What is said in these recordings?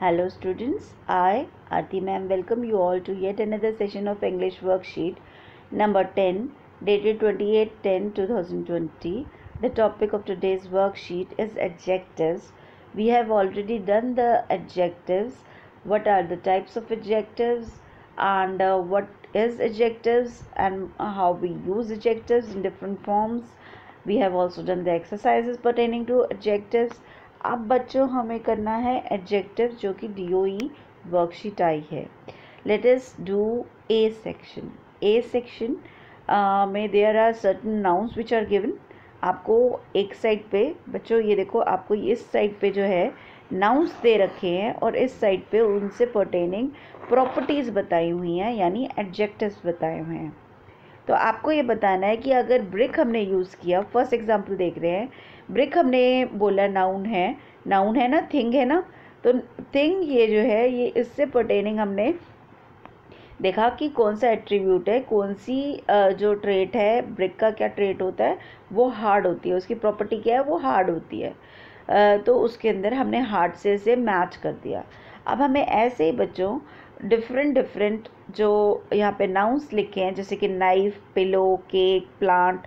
Hello students, I Aarti ma'am welcome you all to yet another session of English worksheet number 10 dated 28/10/2020. The topic of today's worksheet is adjectives. We have already done the adjectives. What are the types of adjectives and what is adjectives and how we use adjectives in different forms. We have also done the exercises pertaining to adjectives. अब बच्चों हमें करना है adjective जो कि DOE worksheet आई है. Let us do A section. A section में there are certain nouns which are given. आपको एक साइड पे बच्चों ये देखो, आपको इस साइड पे जो है नाउन्स दे रखे हैं और इस साइड पे उनसे पर्टेनिंग प्रॉपर्टीज़ बताई हुई हैं, यानी एडजेक्टिव्स बताए हुए हैं. तो आपको ये बताना है कि अगर ब्रिक हमने यूज़ किया, फर्स्ट एग्जांपल देख रहे हैं. ब्रिक हमने बोला नाउन है ना, थिंग है ना. तो थिंग ये जो है ये इससे पर्टेनिंग हमने देखा कि कौन सा एट्रीब्यूट है, कौन सी जो ट्रेट है, ब्रिक का क्या ट्रेट होता है, वो हार्ड होती है. उसकी प्रॉपर्टी क्या है, वो हार्ड होती है. तो उसके अंदर हमने हार्ड से मैच कर दिया. अब हमें ऐसे ही बच्चों डिफरेंट जो यहाँ पे नाउन्स लिखे हैं, जैसे कि नाइफ, पिलो, केक, प्लांट,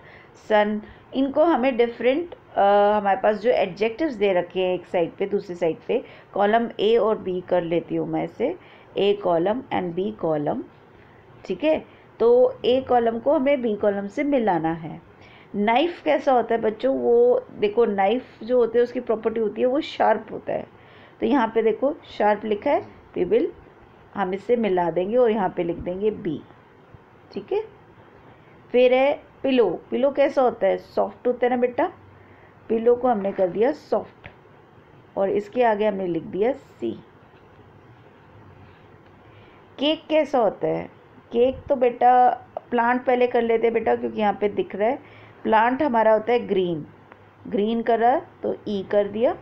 सन, इनको हमें डिफरेंट हमारे पास जो एडजेक्टिव्स दे रखे हैं एक साइड पे, दूसरी साइड पे कॉलम ए और बी कर लेती हूँ मैं इसे, ए कॉलम एंड बी कॉलम. ठीक है, तो ए कॉलम को हमें बी कॉलम से मिलाना है. नाइफ कैसा होता है बच्चों, वो देखो नाइफ जो होते हैं उसकी प्रॉपर्टी होती है वो शार्प होता है. तो यहाँ पे देखो शार्प लिखा है, वी विल हम इससे मिला देंगे और यहाँ पे लिख देंगे बी. ठीक है. फिर है पिलो. पिलो कैसा होता है, सॉफ्ट होता है ना बेटा. पिलो को हमने कर दिया सॉफ्ट और इसके आगे हमने लिख दिया सी. केक कैसा होता है, केक तो बेटा प्लांट पहले कर लेते हैं बेटा, क्योंकि यहाँ पे दिख रहा है. प्लांट हमारा होता है ग्रीन, ग्रीन करा तो ई कर दिया.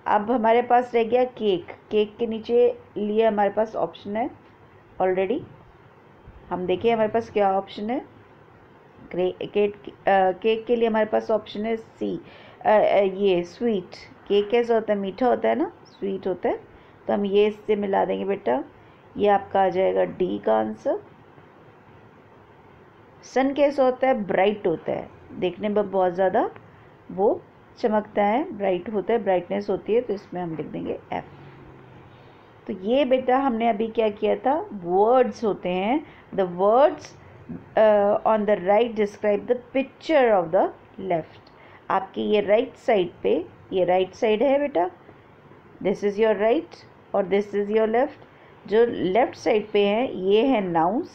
अब हमारे पास रह गया केक. केक के नीचे लिए हमारे पास ऑप्शन है ऑलरेडी. हम देखिए हमारे पास क्या ऑप्शन है. केक के लिए हमारे पास ऑप्शन है सी. ये स्वीट. केक कैसा होता है, मीठा होता है ना, स्वीट होता है. तो हम ये इससे मिला देंगे बेटा, ये आपका आ जाएगा डी का आंसर. सन कैसा होता है, ब्राइट होता है, देखने में बहुत ज़्यादा वो चमकता है, ब्राइट होता है, ब्राइटनेस होती है, तो इसमें हम लिख देंगे एफ. तो ये बेटा हमने अभी क्या किया था, वर्ड्स होते हैं. The words on the right describe the picture of the left. आपकी ये राइट साइड पे, ये राइट साइड है बेटा, दिस इज़ योर राइट और दिस इज़ योर लेफ्ट. जो लेफ्ट साइड पे हैं ये है नाउन्स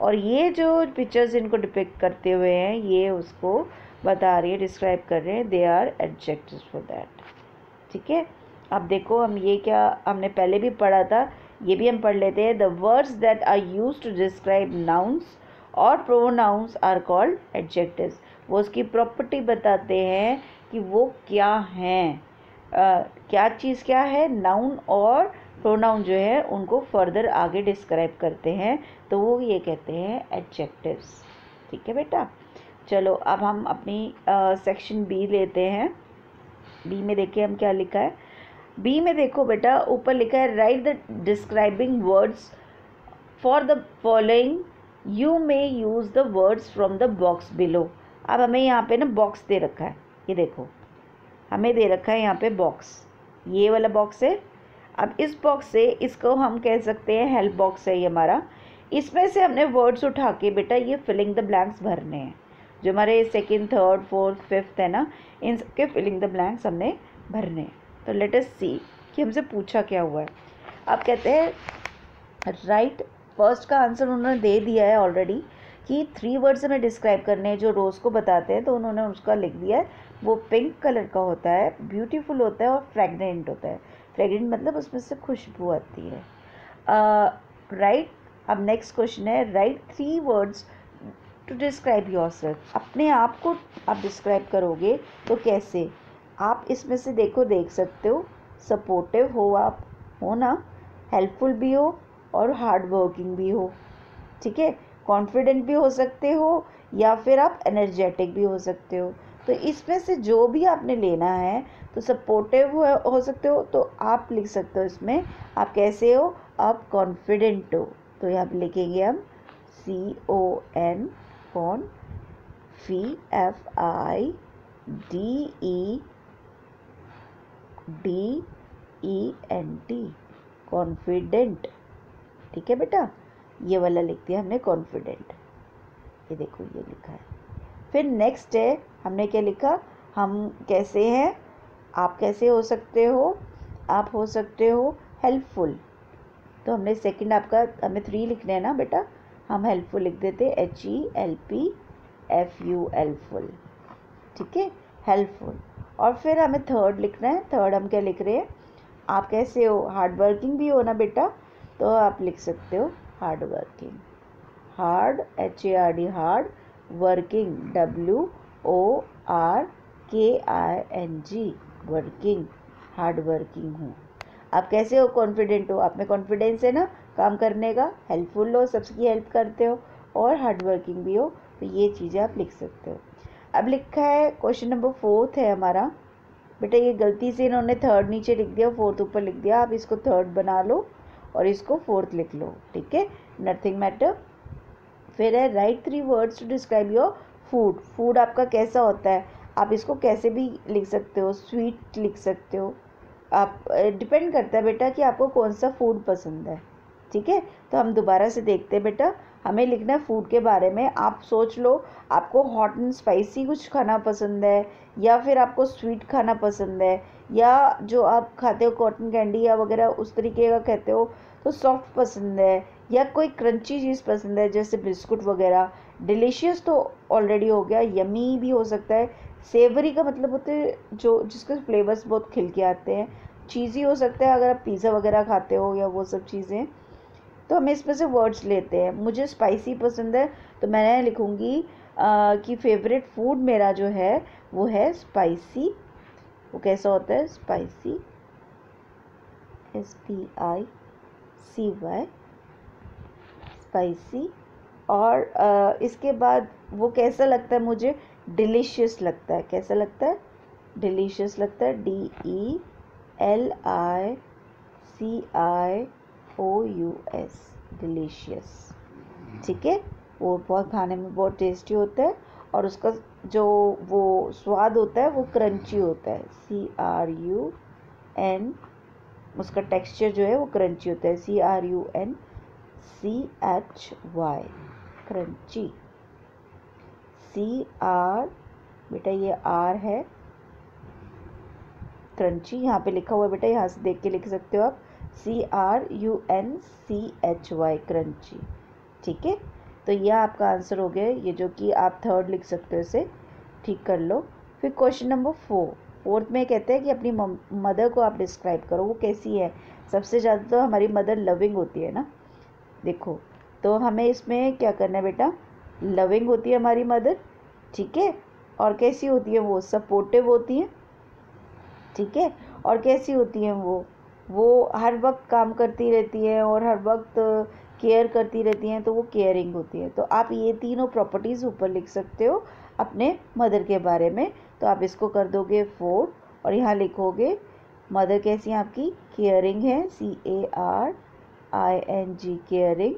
और ये जो पिक्चर्स इनको डिपिक्ट करते हुए हैं ये उसको बता रही है, डिस्क्राइब कर रहे हैं, they are adjectives for that. ठीक है. अब देखो हम ये क्या हमने पहले भी पढ़ा था, ये भी हम पढ़ लेते हैं. The words that are used to describe nouns और प्रोनाउंस आर कॉल्ड एडजेक्टिव्स. वो उसकी प्रॉपर्टी बताते हैं कि वो क्या हैं, क्या चीज़ क्या है. नाउन और प्रोनाउन जो है उनको फर्दर आगे डिस्क्राइब करते हैं, तो वो ये कहते हैं एडजेक्टिव्स. ठीक है बेटा. चलो अब हम अपनी सेक्शन बी लेते हैं. बी में देखिए हम क्या लिखा है. बी में देखो बेटा ऊपर लिखा है right the describing words for the following, you may use the words from the box below. अब हमें यहाँ पे ना बॉक्स दे रखा है, ये देखो हमें दे रखा है यहाँ पे बॉक्स, ये वाला बॉक्स है. अब इस बॉक्स से इसको हम कह सकते हैं हेल्प बॉक्स है ये हमारा. इसमें से हमने वर्ड्स उठा के बेटा ये फिलिंग द ब्लैंक्स भरने हैं. जो हमारे सेकंड, थर्ड, फोर्थ, फिफ्थ है ना, इन सबके फिलिंग द ब्लैंक्स हमने भरने हैं. तो लेट अस सी कि हमसे पूछा क्या हुआ है. अब कहते हैं राइट, फर्स्ट का आंसर उन्होंने दे दिया है ऑलरेडी कि 3 वर्ड्स हमें डिस्क्राइब करने हैं जो रोज़ को बताते हैं, तो उन्होंने उसका लिख दिया है. वो पिंक कलर का होता है, ब्यूटीफुल होता है और फ्रेगनेंट होता है. फ्रेगनेंट मतलब उसमें से खुशबू आती है. राइट. अब नेक्स्ट क्वेश्चन है right 3 words to describe yourself. अपने आप को आप डिस्क्राइब करोगे तो कैसे, आप इसमें से देखो देख सकते हो. सपोर्टिव हो आप, हो ना, हेल्पफुल भी हो और हार्ड वर्किंग भी हो. ठीक है. कॉन्फिडेंट भी हो सकते हो या फिर आप एनर्जेटिक भी हो सकते हो. तो इसमें से जो भी आपने लेना है तो सपोर्टिव हो सकते हो, तो आप लिख सकते हो इसमें आप कैसे हो, आप कॉन्फिडेंट हो। तो यहाँ पे लिखेंगे हम CON FIDENT कॉन्फिडेंट। ठीक है बेटा, ये वाला लिख दिया हमने कॉन्फिडेंट। ये देखो ये लिखा है। फिर नेक्स्ट है हमने क्या लिखा, हम कैसे हैं, आप कैसे हो सकते हो, आप हो सकते हो हेल्पफुल। तो हमने सेकंड आपका हमें 3 लिखने हैं ना बेटा, हम हेल्पफुल लिख देते HELPFUL। ठीक है, हेल्पफुल। और फिर हमें थर्ड लिखना है। थर्ड हम क्या लिख रहे हैं, आप कैसे हो, हार्ड वर्किंग भी हो ना बेटा, तो आप लिख सकते हो hard working. Hard HARD hard, working WORKING working, hard working हूँ। आप कैसे हो, कॉन्फिडेंट हो, आप में कॉन्फिडेंस है ना काम करने का, हेल्पफुल हो, सबकी हेल्प करते हो और हार्ड वर्किंग भी हो, तो ये चीज़ें आप लिख सकते हो। अब लिखा है क्वेश्चन नंबर 4 है हमारा। बेटा ये गलती से इन्होंने थर्ड नीचे लिख दिया, फोर्थ ऊपर लिख दिया, आप इसको थर्ड बना लो और इसको फोर्थ लिख लो। ठीक है, नथिंग मैटर। फिर है right 3 words to describe your food. Food आपका कैसा होता है, आप इसको कैसे भी लिख सकते हो, स्वीट लिख सकते हो, आप डिपेंड करता है बेटा कि आपको कौन सा फूड पसंद है। ठीक है, तो हम दोबारा से देखते हैं बेटा, हमें लिखना है फूड के बारे में। आप सोच लो आपको हॉट एंड स्पाइसी कुछ खाना पसंद है, या फिर आपको स्वीट खाना पसंद है, या जो आप खाते हो कॉटन कैंडी या वगैरह उस तरीके का कहते हो तो सॉफ्ट पसंद है, या कोई क्रंची चीज़ पसंद है जैसे बिस्कुट वगैरह। डिलीशियस तो ऑलरेडी हो गया, यमी भी हो सकता है। सेवरी का मतलब होते हैं जो जिसके फ्लेवर्स बहुत खिल के आते हैं। चीज़ी हो सकता है अगर आप पिज़्ज़ा वगैरह खाते हो या वो सब चीज़ें। तो हम इसमें से वर्ड्स लेते हैं। मुझे स्पाइसी पसंद है तो मैं लिखूँगी कि फेवरेट फूड मेरा जो है वो है स्पाइसी। वो कैसा होता है, स्पाइसी SPICY स्पाइसी। और इसके बाद वो कैसा लगता है मुझे, डिलीशियस लगता है। कैसा लगता है, डिलीशियस लगता है, DELICIOUS डिलीशियस। ठीक है, वो बहुत खाने में बहुत टेस्टी होता है और उसका जो वो स्वाद होता है वो क्रंची होता है, CRUN। उसका टेक्सचर जो है वो क्रंची होता है, CRUNCHY क्रंची। CR बेटा ये R है, क्रंची यहाँ पे लिखा हुआ है बेटा, यहाँ से देख के लिख सकते हो आप, CRUNCHY क्रंची। ठीक है, तो यह आपका आंसर हो गया, ये जो कि आप थर्ड लिख सकते हो, इसे ठीक कर लो। फिर क्वेश्चन नंबर 4 में कहते हैं कि अपनी मदर को आप डिस्क्राइब करो, वो कैसी है। सबसे ज़्यादा तो हमारी मदर लविंग होती है ना, देखो, तो हमें इसमें क्या करना है बेटा, लविंग होती है हमारी मदर। ठीक है, और कैसी होती है वो, सपोर्टिव होती है। ठीक है, और कैसी होती हैं वो हर वक्त काम करती रहती हैं और हर वक्त केयर करती रहती हैं, तो वो केयरिंग होती है। तो आप ये तीनों प्रॉपर्टीज़ ऊपर लिख सकते हो अपने मदर के बारे में। तो आप इसको कर दोगे 4 और यहाँ लिखोगे मदर कैसी है आपकी, केयरिंग है, CARING केयरिंग।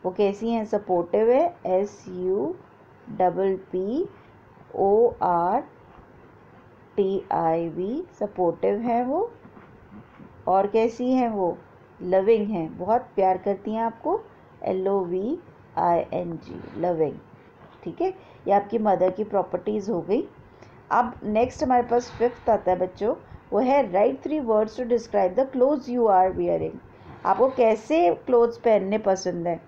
वो कैसी हैं, सपोर्टिव है, SUPPORTIV सपोर्टिव हैं वो। और कैसी हैं वो, लविंग हैं, बहुत प्यार करती हैं आपको, LOVING लविंग। ठीक है, ये आपकी मदर की प्रॉपर्टीज़ हो गई। अब नेक्स्ट हमारे पास 5th आता है बच्चों, वो है right 3 words to describe the clothes you are wearing. आपको कैसे क्लोथ्स पहनने पसंद है,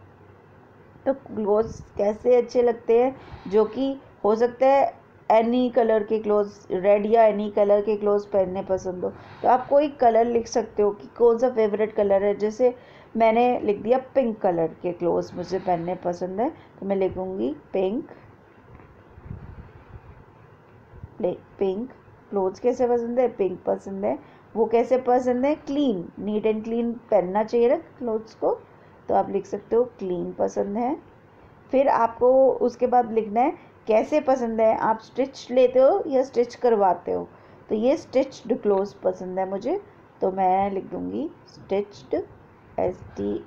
तो क्लोथ्स कैसे अच्छे लगते हैं, जो कि हो सकता है एनी कलर के क्लोथ्स, रेड या एनी कलर के क्लोथ्स पहनने पसंद हो। तो आप कोई कलर लिख सकते हो कि कौन सा फेवरेट कलर है। जैसे मैंने लिख दिया पिंक कलर के क्लोथ्स मुझे पहनने पसंद है, तो मैं लिखूँगी पिंक। पिंक क्लोथ्स कैसे पसंद है, पिंक पसंद है। वो कैसे पसंद है, क्लीन, नीट एंड क्लीन पहनना चाहिए ना क्लोथ्स को, तो आप लिख सकते हो क्लीन पसंद है। फिर आपको उसके बाद लिखना है कैसे पसंद है, आप स्टिच लेते हो या स्टिच करवाते हो। तो ये स्टिच्ड क्लोथ्स पसंद है मुझे, तो मैं लिख दूँगी स्टिच्ड, STITCHED,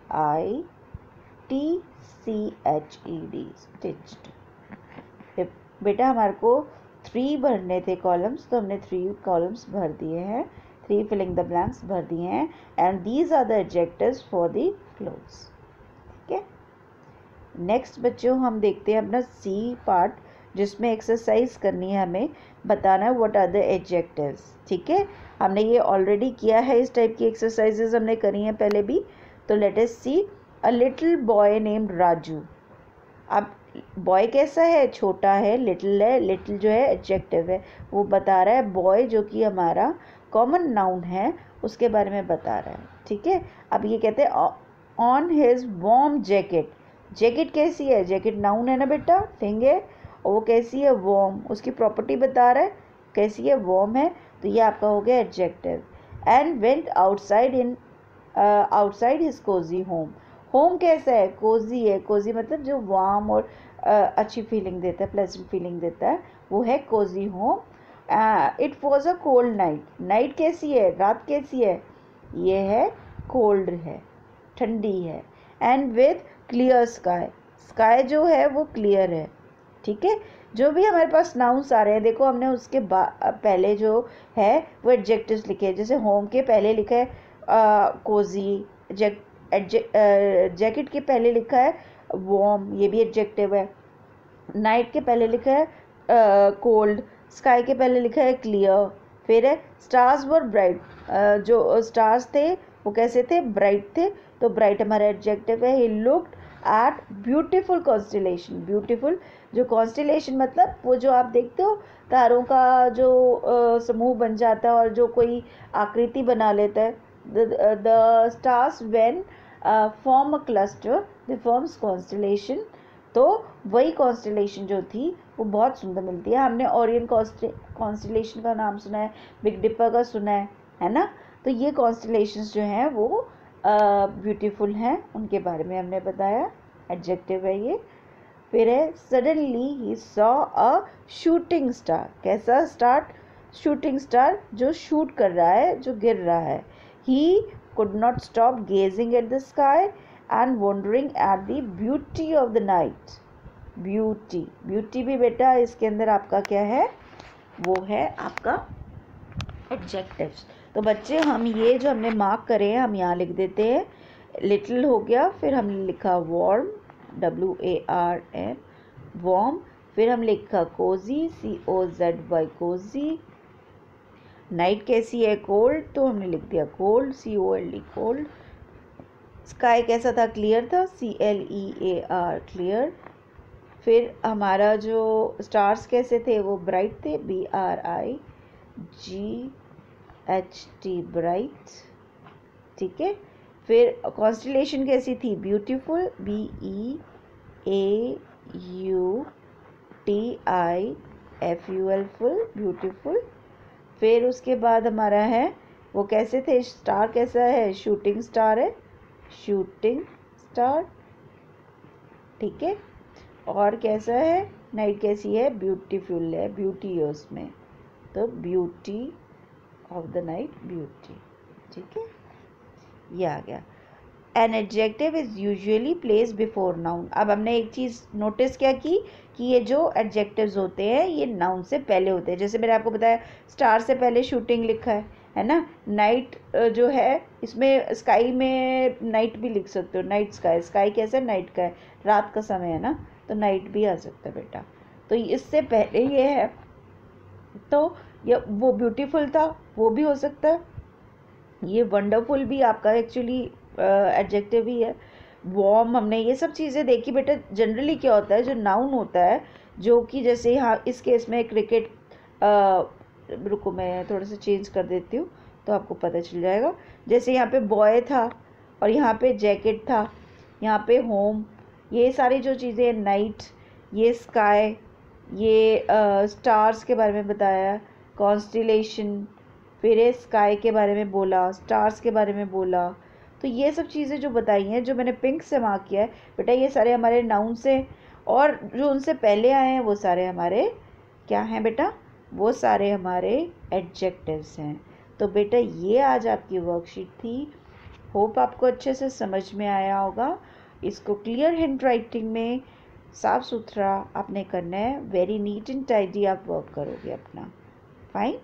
स्टिच्ड। बेटा हमारे को 3 भरने थे कॉलम्स, तो हमने 3 कॉलम्स भर दिए हैं, 3 फिलिंग द ब्लैंक्स भर दिए हैं। And these are the adjectives for the clothes. ठीक है, नेक्स्ट बच्चों हम देखते हैं अपना सी पार्ट, जिसमें एक्सरसाइज करनी है, हमें बताना है व्हाट आर द एडजेक्टिव्स। ठीक है, हमने ये ऑलरेडी किया है, इस टाइप की एक्सरसाइजेज हमने करी हैं पहले भी। तो let us see, a little boy named Raju. अब बॉय कैसा है, छोटा है, लिटिल है, लिटिल जो है एडजेक्टिव है, वो बता रहा है बॉय जो कि हमारा कॉमन नाउन है उसके बारे में बता रहा है। ठीक है, अब ये कहते हैं on his warm jacket. Jacket कैसी है, जैकेट नाउन है ना बेटा, थिंग है, और वो कैसी है, वार्म, उसकी प्रॉपर्टी बता रहा है कैसी है, वार्म है, तो ये आपका हो गया adjective. And went outside his cosy home. Home कैसा है, कोजी है, कोजी मतलब जो वार्म और अच्छी फीलिंग देता है, प्लेजेंट फीलिंग देता है, वो है cosy home. It was a cold night. Night कैसी है, रात कैसी है, ये है कोल्ड है, ठंडी है। And with clear sky, sky जो है वो क्लियर है। ठीक है, जो भी हमारे पास नाउन्स आ रहे हैं, देखो हमने उसके पहले जो है वो एडजेक्टिव्स लिखे हैं। जैसे होम के पहले लिखा है कोजी, जैकेट के पहले लिखा है वार्म, ये भी एडजेक्टिव है। नाइट के पहले लिखा है कोल्ड, स्काई के पहले लिखा है क्लियर। फिर है स्टार्स वर ब्राइट, जो स्टार्स थे वो कैसे थे, ब्राइट थे, तो ब्राइट हमारा एडजेक्टिव है। He looked at beautiful constellation. Beautiful जो कॉन्स्टेलेशन मतलब वो जो आप देखते हो तारों का जो समूह बन जाता है और जो कोई आकृति बना लेता है, the stars when form a cluster the forms constellation. तो वही कॉन्स्टेलेशन जो थी वो बहुत सुंदर मिलती है। हमने ओरियन कॉन्स्टेलेशन का नाम सुना है, बिग डिपर का सुना है ना। तो ये कॉन्स्टेलेशंस जो हैं वो ब्यूटीफुल हैं, उनके बारे में हमने बताया, एडजेक्टिव है ये। फिर है suddenly he saw a shooting star. कैसा स्टार, शूटिंग स्टार जो शूट कर रहा है, जो गिर रहा है। He could not stop gazing at the sky and wondering at the beauty of the night. Beauty, beauty भी बेटा इसके अंदर आपका क्या है, वो है आपका एडजेक्टिव्स। तो बच्चे हम ये जो हमने मार्क करे हैं हम यहाँ लिख देते हैं। लिटिल हो गया, फिर हमने लिखा वार्म, WARM, वार्म। फिर हम लिखा कोजी, COZY, कोजी। नाइट कैसी है, कोल्ड, तो हमने लिख दिया कोल्ड, COLD, कोल्ड। स्काई कैसा था, क्लियर था, CLEAR, क्लियर। फिर हमारा जो स्टार्स कैसे थे, वो ब्राइट थे, BRIGHT, ब्राइट। ठीक है, फिर कॉन्स्टेलेशन कैसी थी, ब्यूटीफुल, BEAUTIFUL, फुल, ब्यूटीफुल। फिर उसके बाद हमारा है वो कैसे थे, स्टार कैसा है, शूटिंग स्टार है, शूटिंग स्टार। ठीक है, और कैसा है, नाइट कैसी है, ब्यूटीफुल है, ब्यूटी है उसमें, तो beauty of the night, beauty. ठीक है, ये आ गया। An adjective is usually place before noun. अब हमने एक चीज़ नोटिस क्या की कि ये जो एडजेक्टिव्स होते हैं ये नाउन से पहले होते हैं। जैसे मैंने आपको बताया स्टार से पहले शूटिंग लिखा है ना। नाइट जो है इसमें स्काई में नाइट भी लिख सकते हो, नाइट स्काई। स्काई कैसा है, नाइट का है, रात का समय है ना, तो नाइट भी आ सकता है बेटा। तो इससे पहले ये है, तो ये वो ब्यूटीफुल था, वो भी हो सकता है। ये वंडरफुल भी आपका एक्चुअली एडजेक्टिव ही है। वार्म, हमने ये सब चीज़ें देखी बेटा। जनरली क्या होता है, जो नाउन होता है, जो कि जैसे यहाँ इस केस में क्रिकेट, रुको मैं थोड़ा सा चेंज कर देती हूँ तो आपको पता चल जाएगा। जैसे यहाँ पे बॉय था और यहाँ पे जैकेट था, यहाँ पे होम, ये सारी जो चीज़ें, नाइट, ये स्काई, ये स्टार्स के बारे में बताया, कॉन्स्टेलेशन, फिर स्काई के बारे में बोला, स्टार्स के बारे में बोला। तो ये सब चीज़ें जो बताई हैं, जो मैंने पिंक से मार्क किया है बेटा, ये सारे हमारे नाउन से, और जो उनसे पहले आए हैं वो सारे हमारे क्या हैं बेटा, वो सारे हमारे एडजेक्टिव्स हैं। तो बेटा ये आज आपकी वर्कशीट थी। होप आपको अच्छे से समझ में आया होगा। इसको क्लियर हैंड राइटिंग में साफ़ सुथरा आपने करना है। वेरी नीट एंड टाइडी आप वर्क करोगे अपना। फाइन।